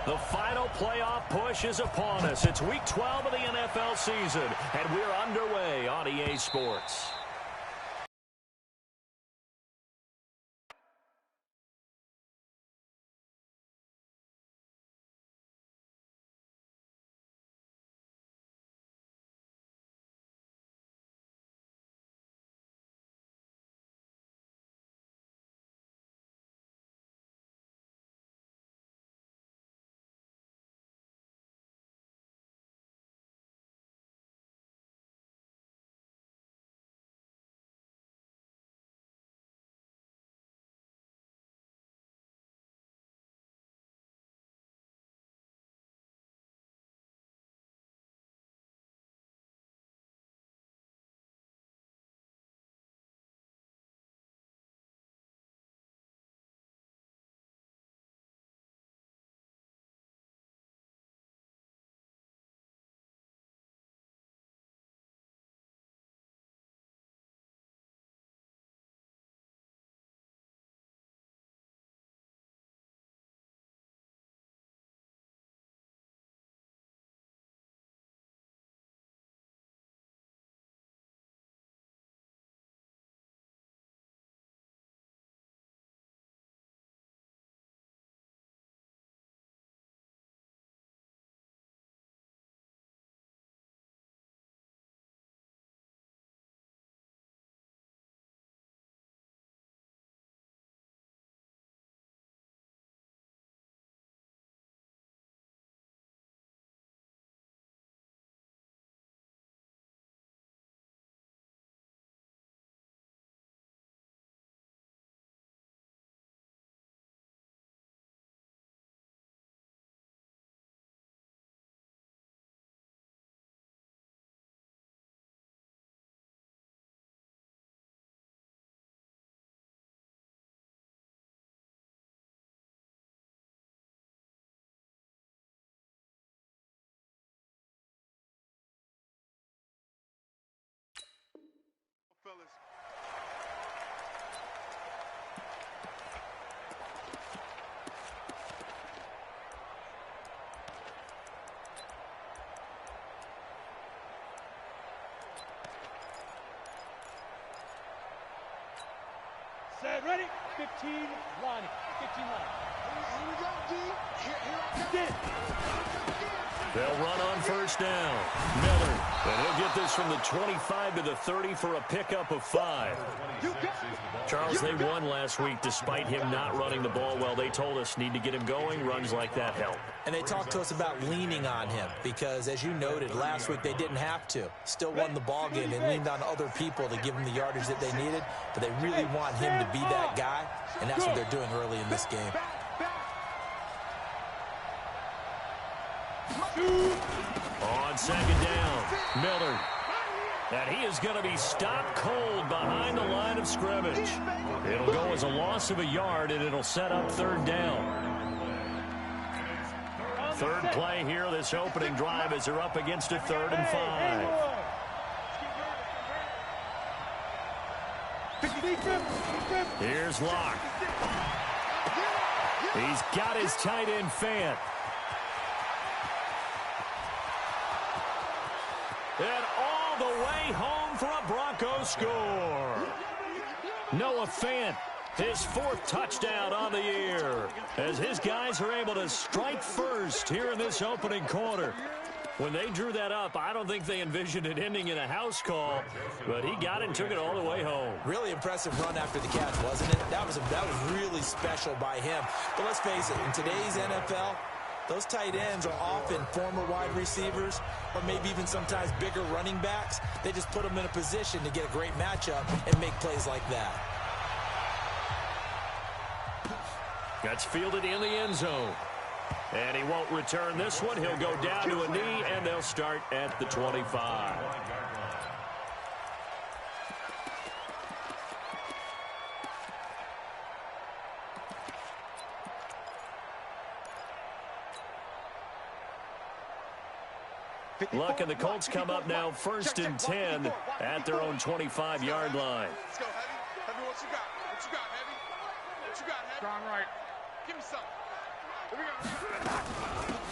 The final playoff push is upon us. It's Week 12 of the NFL season, and we're underway on EA Sports. Fellas. Set, ready? 15 line. 15 line. Here we go, D. Here I go. They'll run on first down. Miller. And he'll get this from the 25 to the 30 for a pickup of 5. Charles, they won last week despite him not running the ball well. They told us need to get him going. Runs like that help. And they talked to us about leaning on him because, as you noted, last week they didn't have to. Still won the ball game. They leaned on other people to give him the yardage that they needed, but they really want him to be that guy, and that's what they're doing early in this game. On second down, Miller. And he is going to be stopped cold behind the line of scrimmage. It'll go as a loss of a yard, and it'll set up third down. Third play here, this opening drive, as they're up against a 3rd and 5. Here's Locke. He's got his tight end Fant. And all the way home for a Broncos score. Noah Fant, his 4th touchdown on the year, as his guys are able to strike first here in this opening quarter. When they drew that up, I don't think they envisioned it ending in a house call, but he got it and took it all the way home. Really impressive run after the catch, wasn't it? That was really special by him. But let's face it, in today's NFL, those tight ends are often former wide receivers or maybe even sometimes bigger running backs. They just put them in a position to get a great matchup and make plays like that. That's fielded in the end zone. And he won't return this one. He'll go down to a knee, and they'll start at the 25. Luck, and the Colts come up now 1st and 10 at their own 25-yard line. Let's go, Heavy. Heavy, what you got? What you got, Heavy? What you got, Heavy? Strong right. Give me something.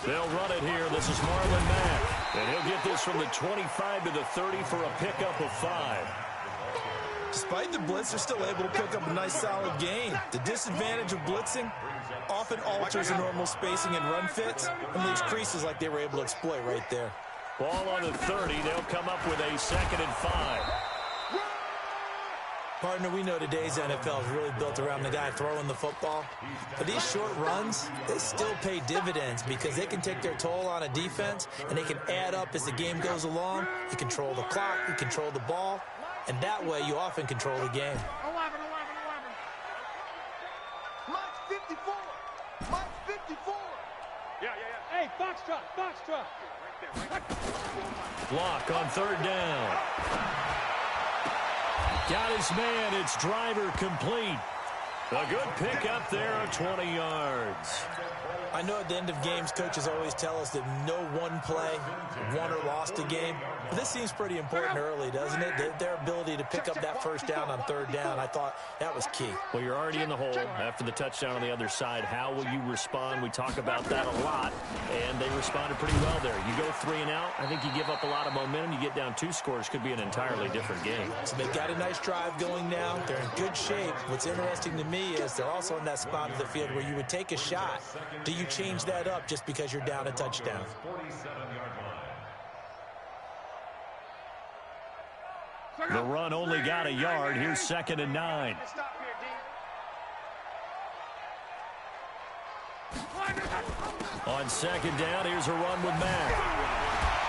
They'll run it here. This is Marlon Mack. And he'll get this from the 25 to the 30 for a pickup of 5. Despite the blitz, they're still able to pick up a nice solid gain. The disadvantage of blitzing often alters the normal spacing and run fits and leaves creases like they were able to exploit right there. Ball on the 30. They'll come up with a 2nd and 5. Partner, we know today's NFL is really built around the guy throwing the football. But these short runs, they still pay dividends because they can take their toll on a defense and they can add up as the game goes along. You control the clock, you control the ball, and that way you often control the game. 11. Mike's 54. Mike's 54. Yeah. Hey, Foxtrot. Block on 3rd down. Got his man. It's driver complete. A good pickup there of 20 yards. I know at the end of games, coaches always tell us that no one play won or lost a game. But this seems pretty important early, doesn't it? Their ability to pick up that 1st down on 3rd down, I thought that was key. Well, you're already in the hole after the touchdown on the other side. How will you respond? We talk about that a lot, and they responded pretty well there. You go 3 and out, I think you give up a lot of momentum. You get down 2 scores, could be an entirely different game. So they've got a nice drive going now. They're in good shape. What's interesting to me is they're also in that spot of the field where you would take a shot. Do you change that up just because you're down a touchdown? The run only got a yard. Here's 2nd and 9. On 2nd down, here's a run with Mack.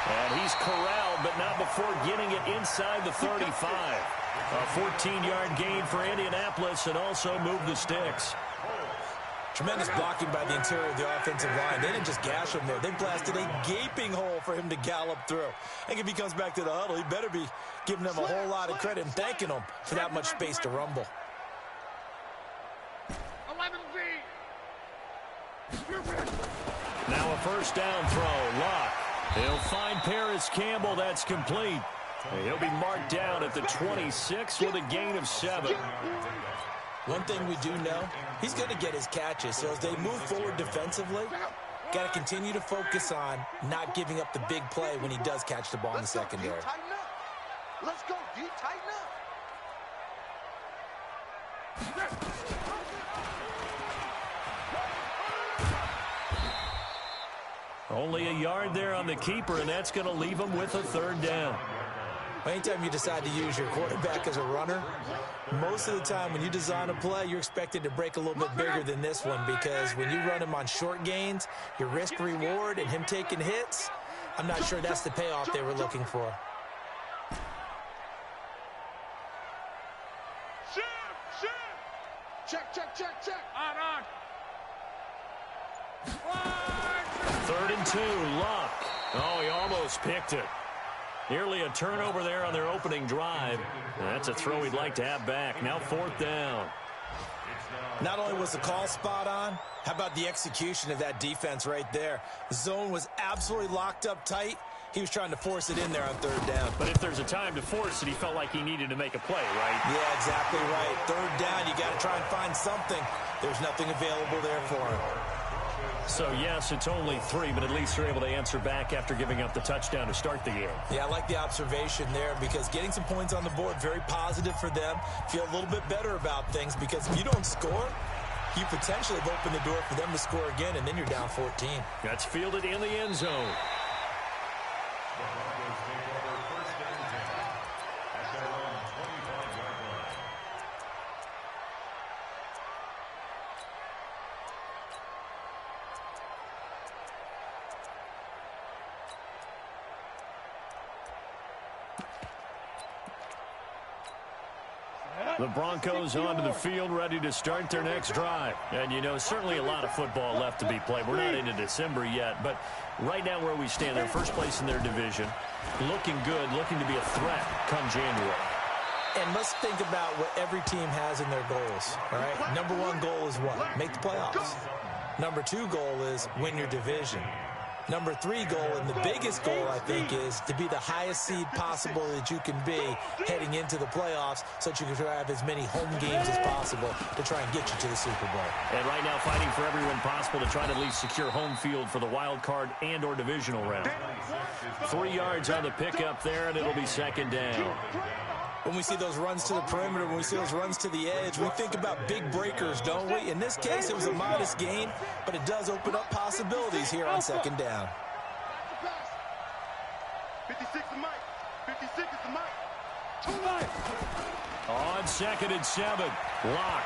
And he's corralled, but not before getting it inside the 35. A 14-yard gain for Indianapolis and also move the sticks. Tremendous blocking by the interior of the offensive line. They didn't just gash him there. They blasted a gaping hole for him to gallop through. I think if he comes back to the huddle, he better be giving them a whole lot of credit and thanking them for that much space to rumble. 11B. Now a 1st down throw. Lock. He'll find Paris Campbell. That's complete. He'll be marked down at the 26 with a gain of 7. One thing we do know, he's going to get his catches. So as they move forward defensively, got to continue to focus on not giving up the big play when he does catch the ball in the secondary. Let's go, D. Tighten up. Only a yard there on the keeper, and that's going to leave him with a 3rd down. Anytime you decide to use your quarterback as a runner, most of the time when you design a play, you're expected to break a little bit bigger than this one because when you run him on short gains, your risk-reward and him taking hits, I'm not sure that's the payoff they were looking for. Check. On. 3rd and 2, Luck. Oh, he almost picked it. Nearly a turnover there on their opening drive. That's a throw he'd like to have back. Now 4th down. Not only was the call spot on, how about the execution of that defense right there? The zone was absolutely locked up tight. He was trying to force it in there on 3rd down. But if there's a time to force it, he felt like he needed to make a play, right? Yeah, exactly right. 3rd down, you got to try and find something. There's nothing available there for him. So, yes, it's only 3, but at least they're able to answer back after giving up the touchdown to start the game. Yeah, I like the observation there because getting some points on the board, very positive for them. Feel a little bit better about things because if you don't score, you potentially have opened the door for them to score again, and then you're down 14. That's fielded in the end zone. The Broncos onto the field, ready to start their next drive. And, you know, certainly a lot of football left to be played. We're not into December yet, but right now where we stand, they're first place in their division, looking good, looking to be a threat come January. And let's think about what every team has in their goals, all right? Number 1 goal is what? Make the playoffs. Number 2 goal is win your division. Number 3 goal, and the biggest goal, I think, is to be the highest seed possible that you can be heading into the playoffs so that you can have as many home games as possible to try and get you to the Super Bowl. And right now fighting for every win possible to try to at least secure home field for the wild card and or divisional round. 3 yards on the pickup there, and it'll be second down. When we see those runs to the perimeter, when we see those runs to the edge, we think about big breakers, don't we? In this case, it was a modest gain, but it does open up possibilities here on second down. 56 is Mike. 56 is the Mike. On 2nd and 7, Lock.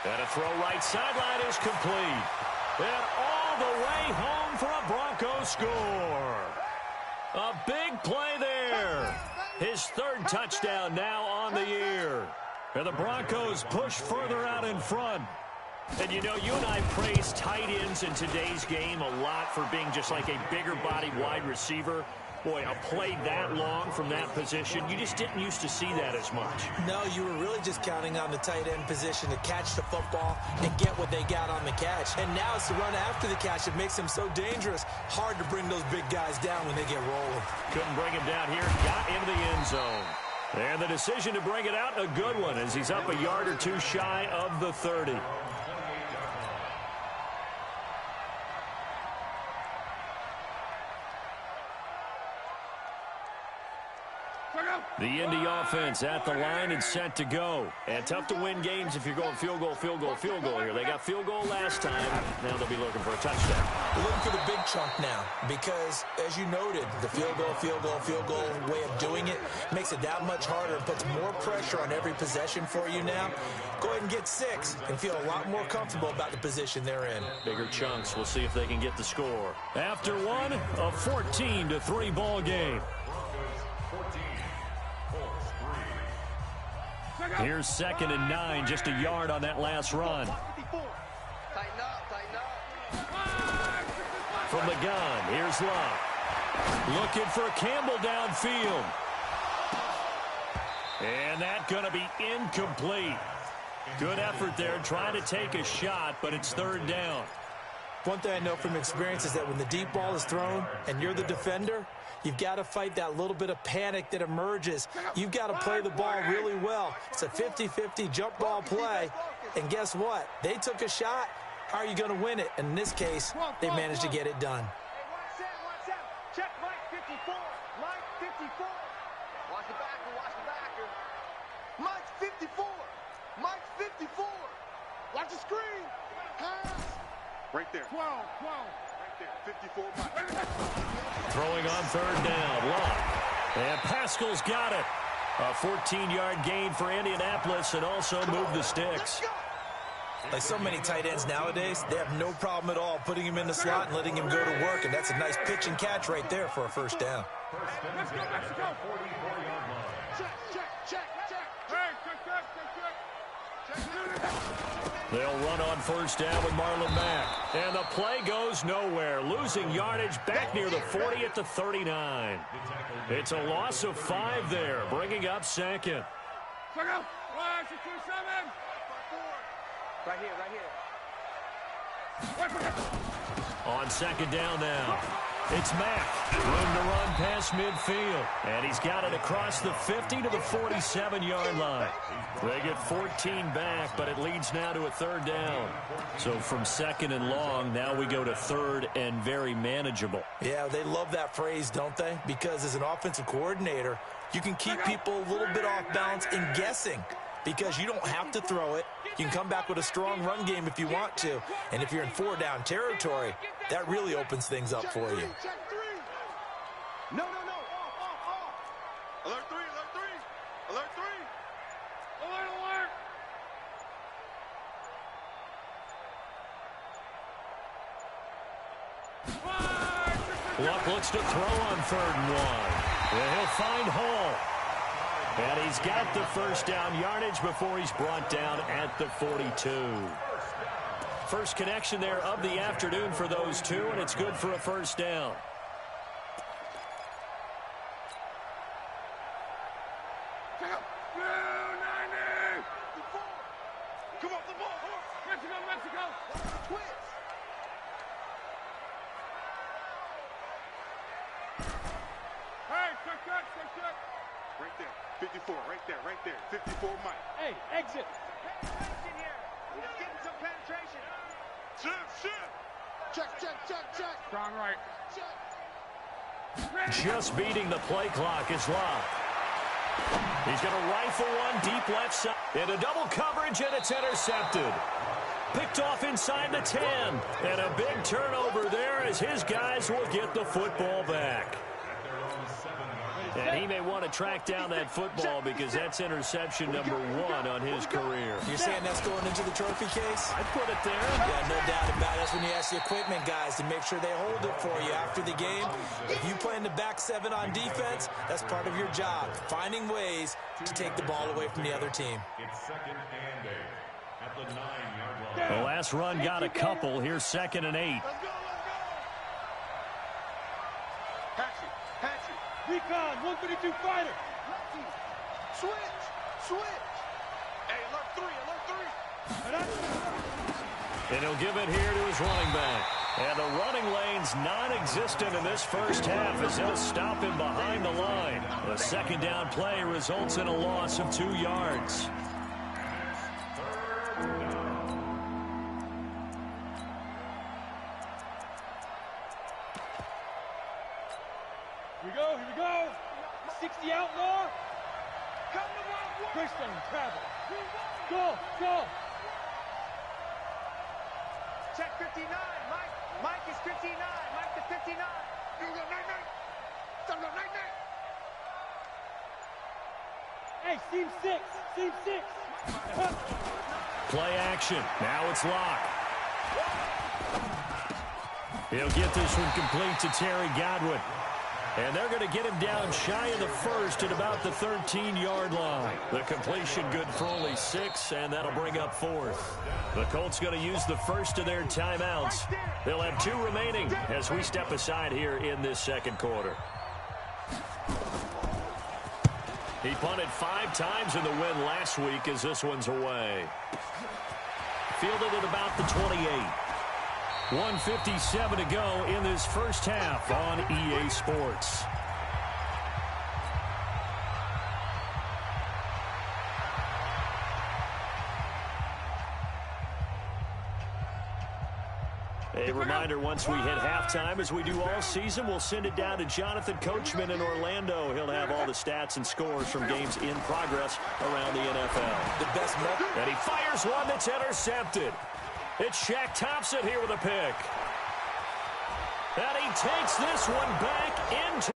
And a throw right sideline is complete. And all the way home for a Broncos score. A big play there. His 3rd touchdown now on the year. And the Broncos push further out in front. And you know, you and I praise tight ends in today's game a lot for being just like a bigger body wide receiver. Boy, a play that long from that position, you just didn't used to see that as much. No, you were really just counting on the tight end position to catch the football and get what they got on the catch. And now it's the run after the catch that makes him so dangerous. Hard to bring those big guys down when they get rolling. Couldn't bring him down here. Got into the end zone. And the decision to bring it out, a good one, as he's up a yard or 2 shy of the 30. The Indy offense at the line and set to go. And tough to win games if you're going field goal, field goal, field goal here. They got field goal last time. Now they'll be looking for a touchdown. We're looking for the big chunk now because, as you noted, the field goal, field goal, field goal way of doing it makes it that much harder and puts more pressure on every possession for you now. Go ahead and get 6 and feel a lot more comfortable about the position they're in. Bigger chunks. We'll see if they can get the score. After one, a 14-3 ball game. Here's 2nd and 9, just a yard on that last run. Tighten up. From the gun, here's Love. Looking for Campbell downfield. And that's going to be incomplete. Good effort there, trying to take a shot, but it's 3rd down. One thing I know from experience is that when the deep ball is thrown and you're the defender, you've got to fight that little bit of panic that emerges. You've got to play the ball really well. It's a 50-50 jump ball play. And guess what? They took a shot. How are you going to win it? And in this case, they managed to get it done. Watch out. Check Mike 54. Mike 54. Watch the backer. Mike 54. Mike 54. Watch the screen. Pass. Right there. 12. Right there. 54 Mike. Throwing on 3rd down. Love. And Pascal's got it. A 14-yard gain for Indianapolis and also move the sticks. Like so many tight ends nowadays, they have no problem at all putting him in the slot and letting him go to work, and that's a nice pitch and catch right there for a 1st down. Let's go, Mexico. Check. They'll run on 1st down with Marlon Mack. And the play goes nowhere. Losing yardage back near the 40 at the 39. It's a loss of 5 there, bringing up 2nd. Right here. On 2nd down now. It's Mack. Room to run past midfield. And he's got it across the 50 to the 47-yard line. They get 14 back, but it leads now to a 3rd down. So from 2nd and long, now we go to 3rd and very manageable. Yeah, they love that phrase, don't they? Because as an offensive coordinator, you can keep people a little bit off balance and guessing. Because you don't have to throw it. You can come back with a strong run game if you want to. And if you're in 4-down territory, that really opens things up for you. Check 3. No. Off. Alert 3. Alert 3. Alert. Luck looks to throw on 3rd and 1. And he'll find Hall. And he's got the 1st down yardage before he's brought down at the 42. First connection there of the afternoon for those two, and it's good for a 1st down. Come off the ball. Mexico. Twist. Right there. 54, right there, right there. 54, Mike. Hey, exit. Penetration here. He's getting some penetration. Shift. Check. Strong right. Check. Just beating the play clock is Locke. He's going to rifle one deep left side. Into double coverage, and it's intercepted. Picked off inside the 10. And a big turnover there as his guys will get the football back. And he may want to track down that football because that's interception number 1 on his career. You're saying that's going into the trophy case? I'd put it there. Yeah, no doubt about it. That's when you ask the equipment guys to make sure they hold it for you after the game. If you play in the back 7 on defense, that's part of your job, finding ways to take the ball away from the other team. It's 2nd and 8 at the 9-yard line. The last run got a couple. Here's 2nd and 8. Let's go. Patchy. Recon, 132 fighter. Lefty. Switch. Hey, alert 3. And he'll give it here to his running back. And the running lane's non-existent in this first half as he'll stop him behind the line. The 2nd down play results in a loss of 2 yards. Here we go. 60 outlaw. Christian, travel. Go. Check 59. Mike is 59. Mike to 59. You go 99. Hey, seam 6. Play action. Now it's Locke. He'll get this one complete to Terry Godwin. And they're going to get him down shy of the 1st at about the 13-yard line. The completion good for only 6, and that'll bring up 4th. The Colts going to use the first of their timeouts. They'll have 2 remaining as we step aside here in this 2nd quarter. He punted 5 times in the win last week as this one's away. Fielded at about the 28. 1:57 to go in this first half on EA Sports. A reminder, once we hit halftime, as we do all season, we'll send it down to Jonathan Coachman in Orlando. He'll have all the stats and scores from games in progress around the NFL. The best And he fires one that's intercepted. It's Shaq Thompson here with a pick. And he takes this one back into